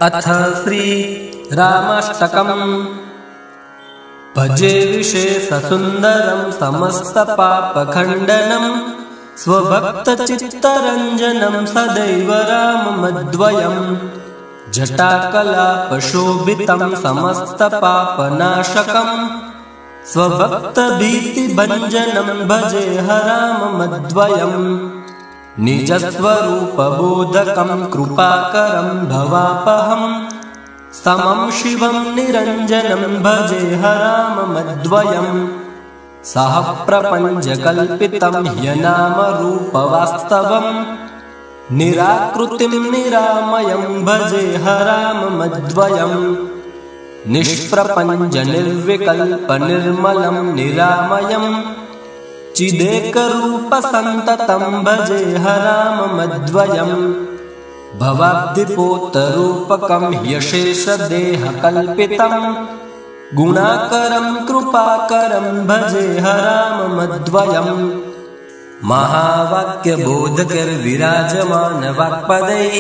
अथ श्री रामाष्टकम्। भजे विशेषसुन्दरं समस्तपापखण्डनं स्वभक्तचित्तरञ्जनं सदैव राममद्वयं जटाकलापशोभितं समस्तपापनाशकं स्वभक्तभीतिभञ्जनं भजे राममद्वयं निजस्वरूपबोधकं कृपाकरं भवापहं समं शिवं निरञ्जनं भजे राममद्वयं सह प्रपञ्चकल्पितं ह्यनामरूपवास्तवं निराकृतिं निरामयं भजे राममद्वयं निष्प्रपञ्चनिर्विकल्पनिर्मलं निरामयं चिदेकरूपसन्ततं भजे राममद्वयं भवाब्धिपोतरूपकं ह्यशेषदेहकल्पितं गुणाकरं कृपाकरं भजे राममद्वयं महावाक्यबोधकैर्विराजमानवाक्पदैः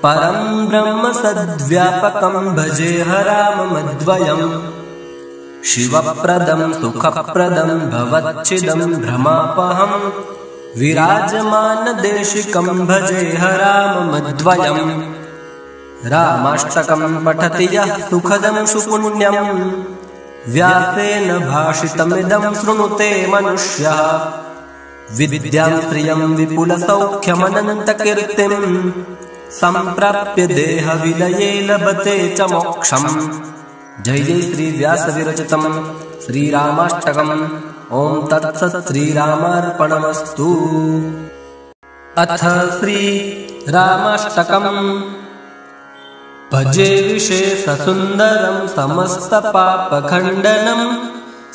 परं ब्रह्म सद्व्यापकं भजे राममद्वयं शिवप्रदं सुखप्रदं भवच्छिदं भ्रमापहं विराजमानदेशिकं भजे राममद्वयं रामाष्टकं पठति यः सुखदं सुपुण्यं व्यासेन भाषितमिदं शृणुते मनुष्यः विद्यां श्रियं विपुलसौख्यमनन्तकीर्तिं सम्प्राप्य देहविलये लभते च मोक्षम्। जय जय श्री व्यास विरचितं श्रीरामाष्टकम्। ओम तत्सत् श्रीरामार्पणमस्तु। अथ श्री रामाष्टकम्। भजे विशेषसुन्दरं समस्तपापखण्डनं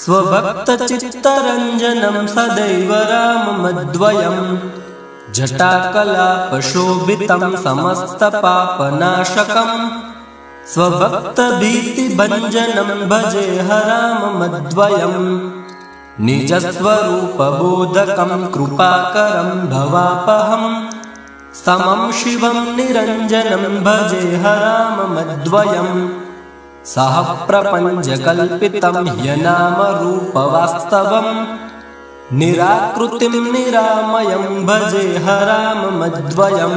स्वभक्तचित्तरञ्जनं सदैव राममद्वयं जटाकलापशोभितं समस्तपापनाशकं स्वभक्तभीतिभञ्जनं भजे राममद्वयं निजस्वरूपबोधकं कृपाकरं भवापहं समं शिवं निरञ्जनं भजे राममद्वयं सह प्रपञ्चकल्पितं ह्यनामरूपवास्तवं निराकृतिं निरामयं भजे राममद्वयं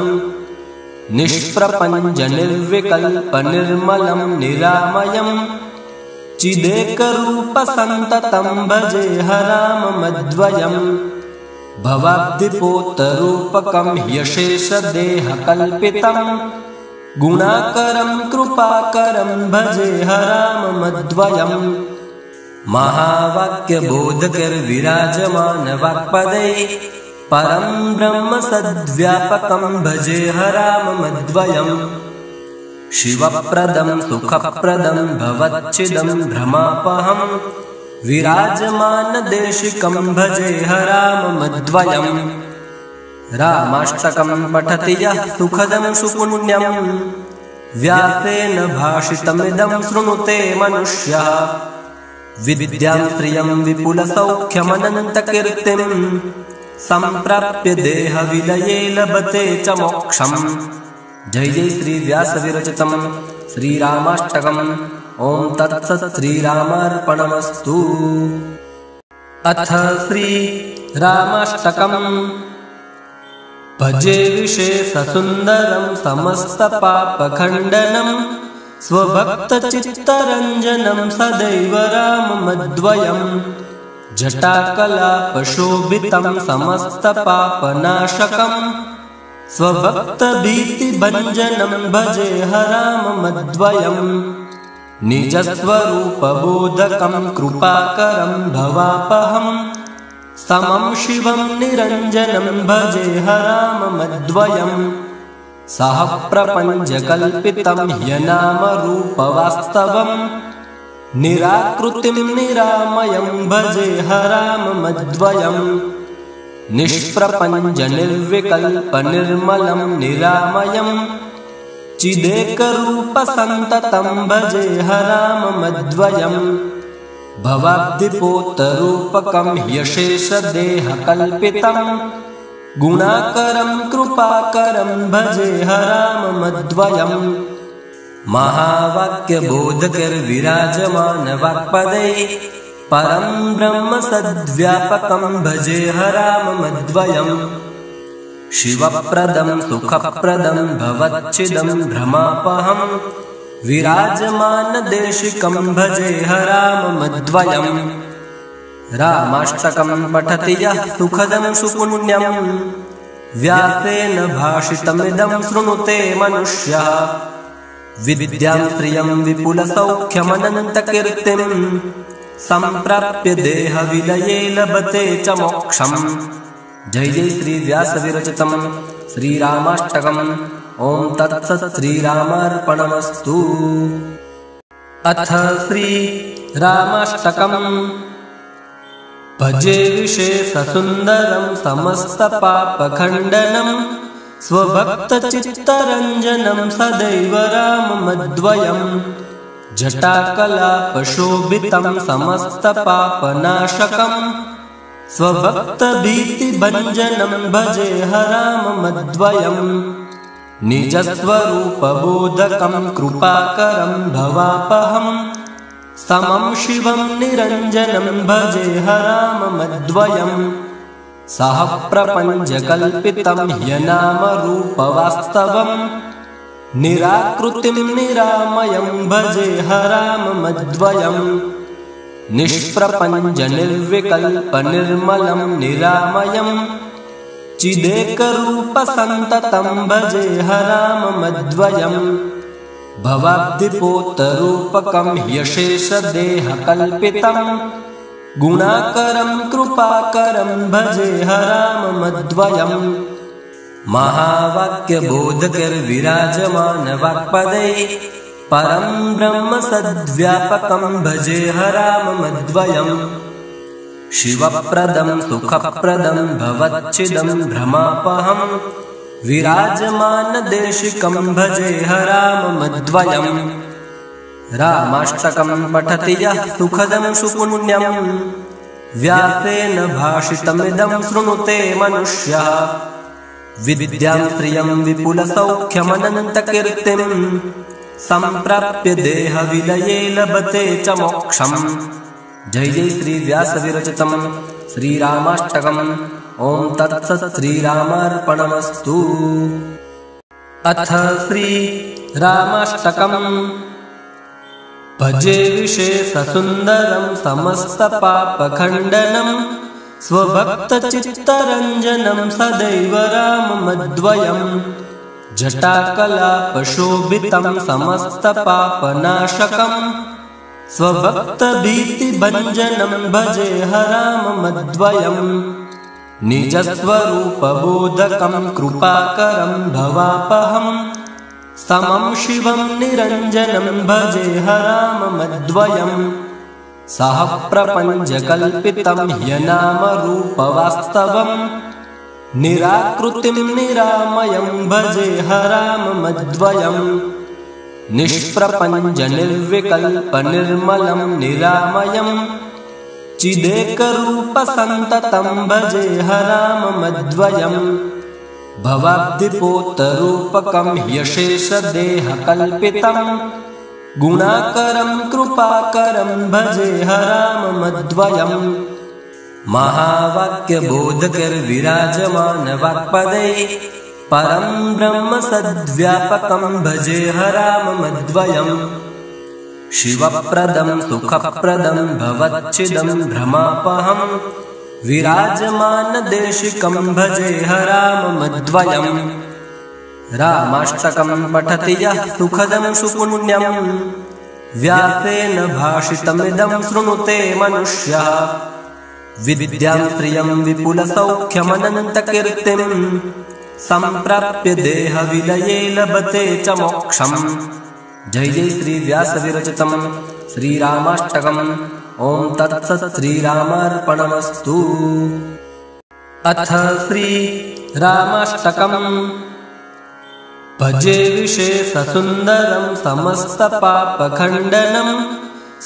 निष्प्रपञ्चनिर्विकल्पनिर्मलं निरामयं चिदेकरूपसन्ततं भजे राममद्वयं भवाब्धिपोतरूपकं ह्यशेषदेहकल्पितं गुणाकरं कृपाकरं भजे राममद्वयं महावाक्यबोधकैर्विराजमानवाक्पदैः परं ब्रह्म सद्व्यापकं भजे राममद्वयं शिवप्रदं सुखप्रदं भवच्छिदं भ्रमापहं विराजमानदेशिकं भजे राममद्वयं रामाष्टकं पठति यः सुखदं सुपुण्यं व्यासेन भाषितमिदं शृणुते मनुष्यः विद्यां श्रियं विपुलसौख्यमनन्तकीर्तिं सम्प्राप्य देहविलये लभते च मोक्षम्। जय जय श्री व्यास विरचितं श्रीरामाष्टकम्। ओम तत्सत् श्रीरामार्पणमस्तु। अथ श्री रामाष्टकम्। भजे विशेषसुन्दरं समस्तपापखण्डनं स्वभक्तचित्तरञ्जनं सदैव राममद्वयं जटाकलापशोभितं समस्तपापनाशकं स्वभक्तभीतिभञ्जनं भजे राममद्वयं निजस्वरूपबोधकं कृपाकरं भवापहं समं शिवं निरञ्जनं भजे राममद्वयं सह प्रपञ्चकल्पितं ह्यनामरूपवास्तवं निराकृतिं निरामयं भजे राममद्वयं निष्प्रपञ्चनिर्विकल्पनिर्मलं निरामयं चिदेकरूपसन्ततं भजे राममद्वयं भवाब्धिपोतरूपकं ह्यशेषदेहकल्पितं गुणाकरं कृपाकरं भजे राममद्वयं महावाक्यबोधकैर्विराजमान वाक्पदै परं ब्रह्म सद्व्यापकं भजेहराममद्वयम् शिवप्रदं सुखप्रदं भवच्छिदं भ्रमापहं विराजमानदेशिकं भजेहराममद्वयम् रामाष्टकं पठति यः सुखदं सुपुण्यं व्यासेन भाषितमिदं शृणुते मनुष्यः विद्यां श्रियं विपुलसौख्यमनन्तकीर्तिं सम्प्राप्य देहविलये लभते च मोक्षम्। जय जय श्री व्यास विरचितं श्रीरामाष्टकम्। ॐ तत्सत् श्रीरामार्पणमस्तु। अथ श्रीरामाष्टकम्। भजे विशेषसुन्दरं समस्तपापखण्डनं स्वभक्तचित्तरञ्जनं सदैव राममद्वयम् जटाकलापशोभितं समस्तपापनाशकं स्वभक्तभीतिभञ्जनं भजेहराममद्वयम् निजस्वरूपबोधकं कृपाकरं भवापहं समं शिवं निरञ्जनं भजेहराममद्वयम् सह प्रपञ्चकल्पितं ह्यनामरूपवास्तवं निराकृतिं निरामयं भजेहराममद्वयम् निष्प्रपञ्चनिर्विकल्पनिर्मलं निरामयं चिदेकरूपसन्ततं भजेहराममद्वयम् भवाब्धिपोतरूपकं ह्यशेषदेहकल्पितं गुणाकरं कृपाकरं भजेहराममद्वयम् महावाक्यबोधकैर्विराजमान वाक्पदै परं ब्रह्म सद्व्यापकं भजेहराममद्वयम् शिवप्रदं सुखप्रदं भवच्छिदं भ्रमापहं विराजमानदेशिकं भजेहराममद्वयम् रामाष्टकं पठति यः सुखदं सुपुण्यं व्यासेन भाषितमिदं शृणुते मनुष्यः विद्यां श्रियं विपुलसौख्यमनन्तकीर्तिं सम्प्राप्य देहविलये लभते च मोक्षम्। जय जय श्री व्यास विरचितं श्रीरामाष्टकम्। ॐ तत्सत् श्रीरामार्पणमस्तु। अथ श्रीरामाष्टकम्। भजे विशेषसुन्दरं समस्तपापखण्डनं स्वभक्तचित्तरञ्जनं सदैव राममद्वयम् जटाकलापशोभितं समस्तपापनाशकं स्वभक्तभीतिभञ्जनं भजेहराममद्वयम् निजस्वरूपबोधकं कृपाकरं भवापहं समं शिवं निरञ्जनं भजेहराममद्वयम् सह प्रपञ्चकल्पितं ह्यनामरूपवास्तवं निराकृतिं निरामयं भजेहराममद्वयम् निष्प्रपञ्चनिर्विकल्पनिर्मलं निरामयं चिदेकरूपसन्ततं भजेहराममद्वयम् भवाब्धिपोतरूपकं ह्यशेषदेहकल्पितं गुणाकरं कृपाकरं भजेहराममद्वयम् महावाक्यबोधकैर्विराजमान वाक्पदै परं ब्रह्म सद्व्यापकं भजेहराममद्वयम् शिवप्रदं सुखप्रदं भवच्छिदं भ्रमापहं विराजमानदेशिकं भजेहराममद्वयम् रामाष्टकं पठति यः सुखदं सुपुण्यं व्यासेन भाषितमिदं शृणुते मनुष्यः विद्यां श्रियं विपुलसौख्यमनन्तकीर्तिं सम्प्राप्य देहविलये लभते च मोक्षम्। जय जय श्री व्यास विरचितं श्रीरामाष्टकम्। ॐ तत्सत् श्रीरामार्पणमस्तु। अथ श्रीरामाष्टकम्। भजे विशेषसुन्दरं समस्तपापखण्डनं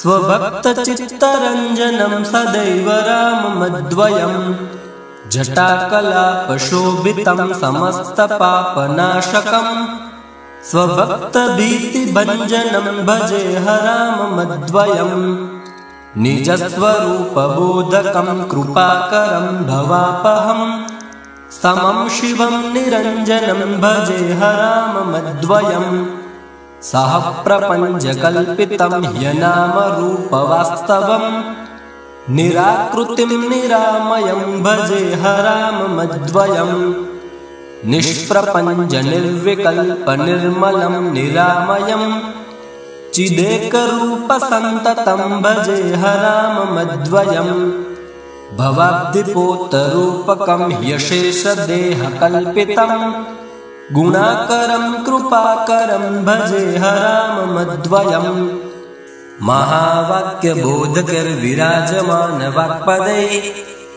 स्वभक्तचित्तरञ्जनं सदैव राममद्वयम् जटाकलापशोभितं समस्तपापनाशकं स्वभक्तभीतिभञ्जनं भजे हराममद्वयम् निजस्वरूपबोधकं कृपाकरं भवापहम् समं शिवं निरञ्जनं भजे हराममद्वयम् सह प्रपञ्चकल्पितं ह्यनामरूपवास्तवम् निराकृतिं निरामयं भजे हराममद्वयम् निष्प्रपञ्चनिर्विकल्पनिर्मलं निरामयम् चिदेकरूपसन्ततं भजे हराममद्वयम् भवाब्धिपोतरूपकं ह्यशेषदेहकल्पितम् गुणाकरं कृपाकरं भजे हराममद्वयम् महावाक्यबोधकैर्विराजमानवाक्पदैः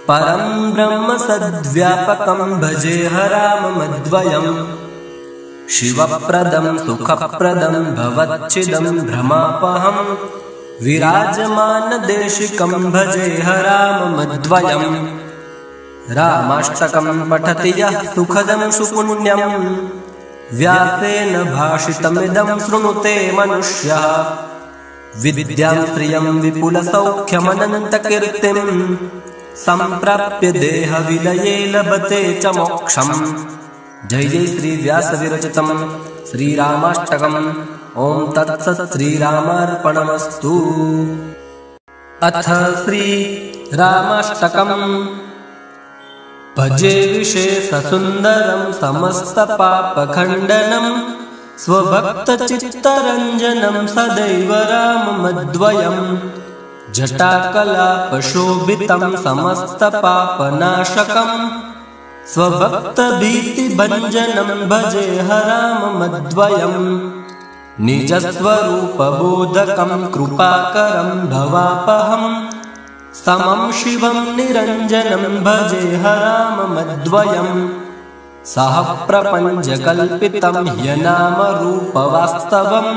परं ब्रह्म सद्व्यापकं भजे हराममद्वयम् शिवप्रदं सुखप्रदं भवच्छिदं भ्रमापहं विराजमानदेशिकं भजे हराममद्वयम् रामाष्टकं पठति यः सुखदं सुपुण्यं व्यासेन भाषितमिदं शृणुते मनुष्यः विद्यां श्रियं विपुलसौख्यमनन्तकीर्तिं सम्प्राप्य देहविलये लभते च मोक्षम्। जय जय श्री व्यासविरचितं श्रीरामाष्टकम्। ॐ तत्सत् श्रीरामार्पणमस्तु। अथ श्रीरामाष्टकम्। भजे विशेषसुन्दरं समस्तपापखण्डनं स्वभक्तचित्तरञ्जनं सदैव राममद्वयम् जटाकलापशोभितं समस्तपापनाशकम् स्वभक्तभीतिभञ्जनं भजे हराममद्वयम् निजस्वरूपबोधकं कृपाकरं भवापहम् समं शिवं निरञ्जनं भजे हराममद्वयम् सह प्रपञ्चकल्पितं ह्यनामरूपवास्तवम्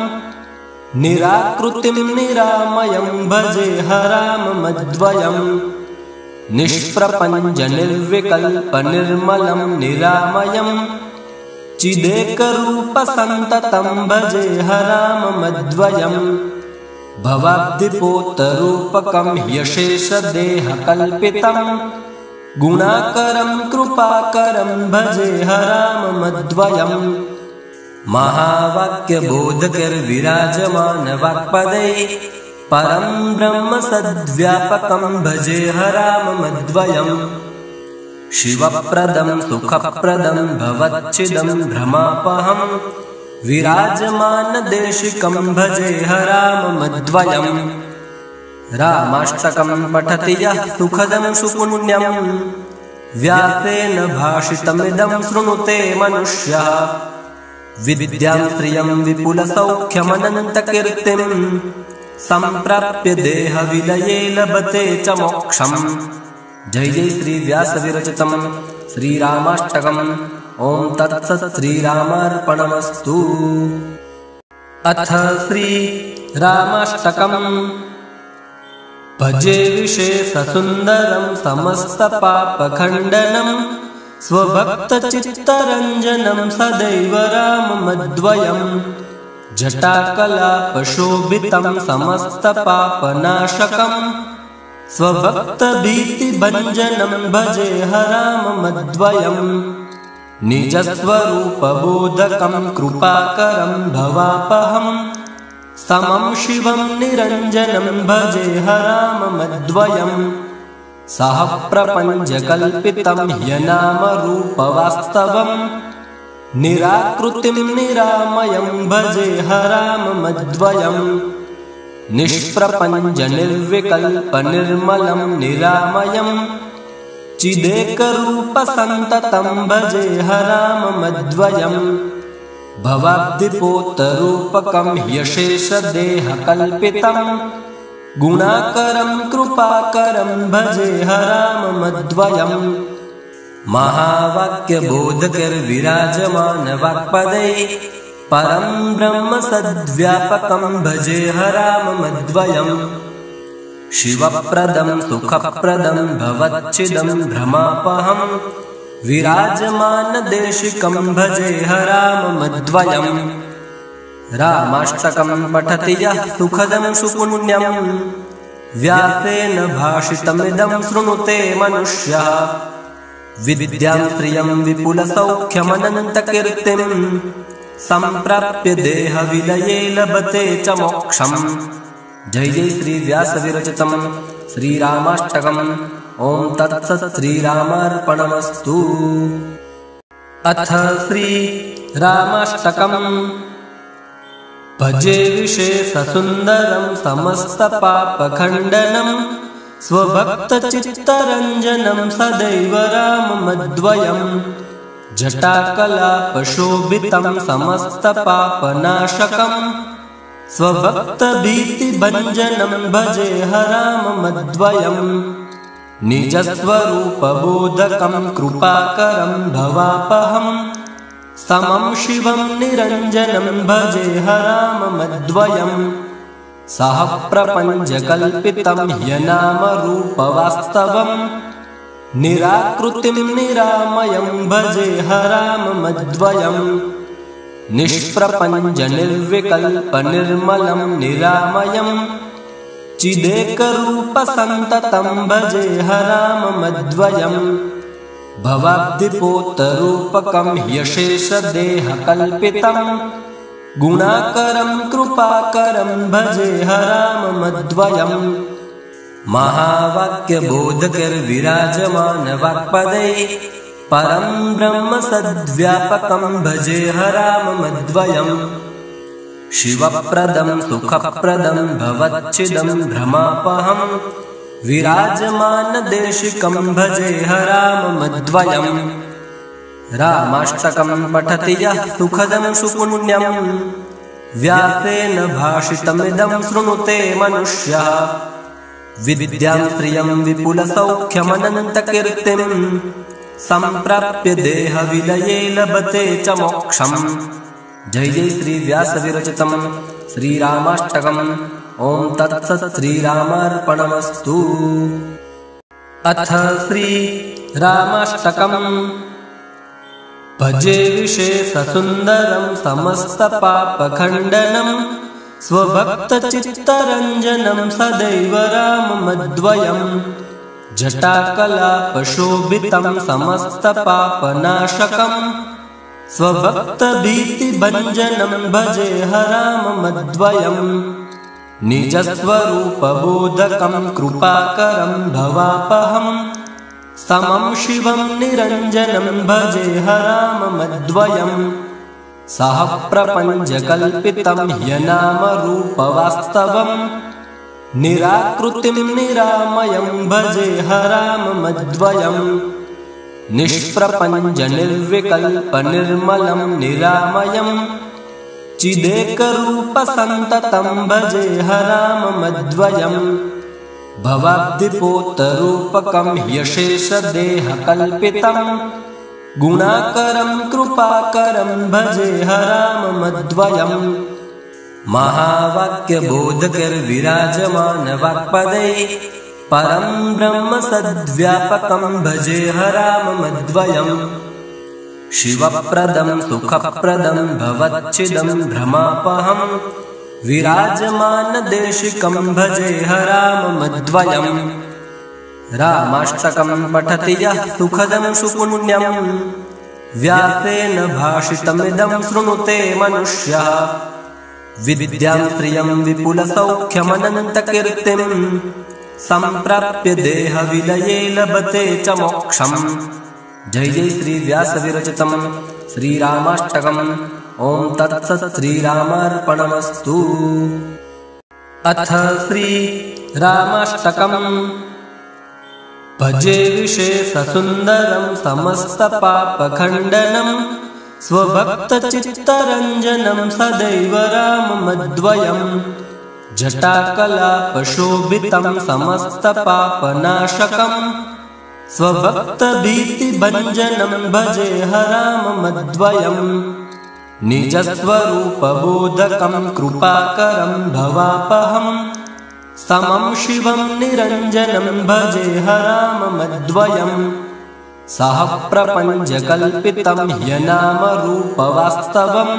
निराकृतिं निरामयं भजे हराममद्वयम् निष्प्रपञ्चनिर्विकल्पनिर्मलं निरामयम् चिदेकरूपसन्ततं भजे हराममद्वयम् भवाब्धिपोतरूपकं ह्यशेषदेहकल्पितम् गुणाकरं कृपाकरं भजे हराममद्वयम् महावाक्यबोधकैर्विराजमानवाक्पदैः परं ब्रह्म सद्व्यापकं भजे हराममद्वयम् शिवप्रदं सुखप्रदं भवच्छिदं भ्रमापहं विराजमानदेशिकं भजे हराममद्वयम् रामाष्टकं पठति यः सुखदं सुपुण्यं व्यासेन भाषितमिदं शृणुते मनुष्यः विद्यां श्रियं विपुलसौख्यमनन्तकीर्तिं सम्प्राप्य देहविलये लभते च मोक्षम्। जय जय श्री व्यासविरचितं श्रीरामाष्टकम्। ॐ तत्सत् श्रीरामार्पणमस्तु। अथ श्रीरामाष्टकम्। भजे विशेषसुन्दरं समस्तपापखण्डनं स्वभक्तचित्तरञ्जनं सदैव राममद्वयम् जटाकलापशोभितं समस्तपापनाशकम् स्वभक्तभीतिभञ्जनं भजे हराममद्वयम् निजस्वरूपबोधकं कृपाकरं भवापहम् समं शिवं निरञ्जनं भजे हराममद्वयम् सह प्रपञ्चकल्पितं ह्यनामरूपवास्तवम् निराकृतिं निरामयं भजे हराममद्वयम् निष्प्रपञ्चनिर्विकल्पनिर्मलं निरामयम् चिदेकरूपसन्ततं भजे हराममद्वयम् भवाब्धिपोतरूपकं ह्यशेषदेहकल्पितम् गुणाकरं कृपाकरं भजे हराममद्वयम् महावाक्यबोधकैर्विराजमानवाक्पदैः परं ब्रह्म सद्व्यापकं भजे हराममद्वयम् शिवप्रदं सुखप्रदं भवच्छिदं भ्रमापहं विराजमानदेशिकं भजे हराममद्वयम् रामाष्टकं पठति यः सुखदं सुपुण्यं व्यासेन भाषितमिदं शृणुते मनुष्यः विद्यां श्रियं विपुलसौख्यमनन्तकीर्तिं सम्प्राप्य देहविलये लभते च मोक्षम्। जय जय श्री व्यास विरचितं श्रीरामाष्टकम्। ॐ तत्सत् श्रीरामार्पणमस्तु। अथ श्रीरामाष्टकम्। भजे विशेषसुन्दरं समस्तपापखण्डनं स्वभक्तचित्तरञ्जनं सदैव राममद्वयं जटाकलापशोभितं समस्तपापनाशकं स्वभक्तभीतिभञ्जनं भजेह राममद्वयं निजस्वरूपबोधकं कृपाकरं भवापहं समं शिवं निरञ्जनं भजेह राममद्वयं सह प्रपञ्चकल्पितं ह्यनामरूपवास्तवं निराकृतिं निरामयं भजेह राममद्वयं निष्प्रपञ्चनिर्विकल्पनिर्मलं निरामयं चिदेकरूपसन्ततं भजेह राममद्वयं भवाब्धिपोतरूपकं ह्यशेषदेहकल्पितं गुणाकरं कृपाकरं भजेह राममद्वयं महावाक्यबोधकैर्विराजमानवाक्पदैः परं ब्रह्म सद्व्यापकं भजेह राममद्वयं शिवप्रदं सुखप्रदं भवच्छिदं भ्रमापहं विराजमानदेशिकं भजेह राममद्वयं रामाष्टकं पठति यः सुखदं सुपुण्यं व्यासेन भाषितमिदं शृणुते मनुष्यः विद्यां श्रियं विपुलसौख्यमनन्तकीर्तिं सम्प्राप्य देहविलये लभते च मोक्षम्। जय जय श्री व्यास विरचितं श्रीरामाष्टकम्। ॐ तत्सत् श्रीरामार्पणमस्तु। अथ श्रीरामाष्टकम्। भजे विशेषसुन्दरं समस्तपापखण्डनं स्वभक्तचित्तरञ्जनं सदैव राममद्वयं जटाकलापशोभितं समस्तपापनाशकं स्वभक्तभीतिभञ्जनं भजेह राममद्वयं निजस्वरूपबोधकं कृपाकरं भवापहं समं शिवं निरञ्जनं भजेह राममद्वयं सह प्रपञ्चकल्पितं ह्यनामरूपवास्तवं निराकृतिं निरामयं भजेह राममद्वयं निष्प्रपञ्चनिर्विकल्पनिर्मलं निरामयं चिदेकरूपसन्ततं भजेह राममद्वयं भवाब्धिपोतरूपकं ह्यशेषदेहकल्पितं गुणाकरं कृपाकरं भजेह राममद्वयं महावाक्यबोधकैर्विराजमानवाक्पदैः परं ब्रह्म सद्व्यापकं भजेह राममद्वयं शिवप्रदं सुखप्रदं भवच्छिदं भ्रमापहं विराजमानदेशिकं भजेह राममद्वयं रामाष्टकं पठति यः सुखदं सुपुण्यं व्यासेन भाषितमिदं शृणुते मनुष्यः विद्यां श्रियं विपुलसौख्यमनन्तकीर्तिं सम्प्राप्य देहविलये लभते च मोक्षम्। जय जय श्री व्यास विरचितं श्रीरामाष्टकम्। ॐ तत्सत् श्रीरामार्पणमस्तु। अथ श्रीरामाष्टकम्। भजे विशेषसुन्दरं समस्तपापखण्डनं स्वभक्तचित्तरञ्जनं सदैव राममद्वयं जटाकलापशोभितं समस्तपापनाशकं स्वभक्तभीतिभञ्जनं भजेह राममद्वयं निजस्वरूपबोधकं कृपाकरं भवापहं समं शिवं निरञ्जनं भजेह राममद्वयं सह प्रपञ्चकल्पितं ह्यनामरूपवास्तवं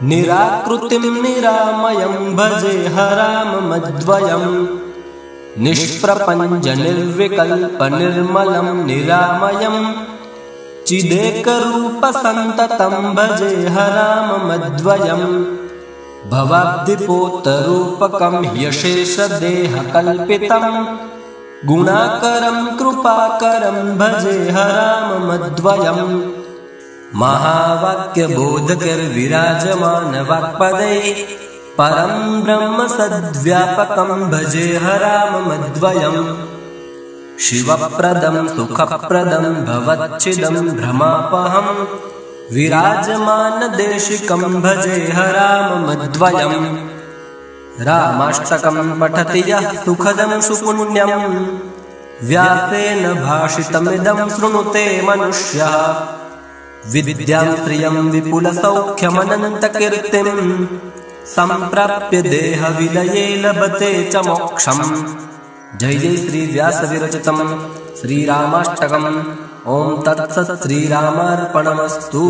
निराकृतिं निरामयं भजे हराममद्वयम् निष्प्रपञ्च निर्विकल्प निर्मलं निरामयम् चिदेकरूपसन्ततं भजे हराममद्वयम् भवाब्धिपोतरूपकं ह्यशेषदेहकल्पितं गुणाकरं कृपाकरं भजे हराममद्वयम् महावाक्यबोधकैर्विराजमानवाक्पदैः परं ब्रह्म सद्व्यापकं भजे हराममद्वयम् शिवप्रदं सुखप्रदं भवच्छिदं भ्रमापहं विराजमानदेशिकं भजे हराममद्वयम् रामाष्टकं पठति यः सुखदं सुपुण्यं व्यासेन भाषितमिदं शृणुते मनुष्यः विद्यां श्रियं विपुलसौख्यमनन्तकीर्तिं सम्प्राप्य देहविलये लभते च मोक्षम्। जय जय श्री व्यासविरचितं श्रीरामाष्टकम्। ॐ तत्सत् श्रीरामार्पणमस्तु।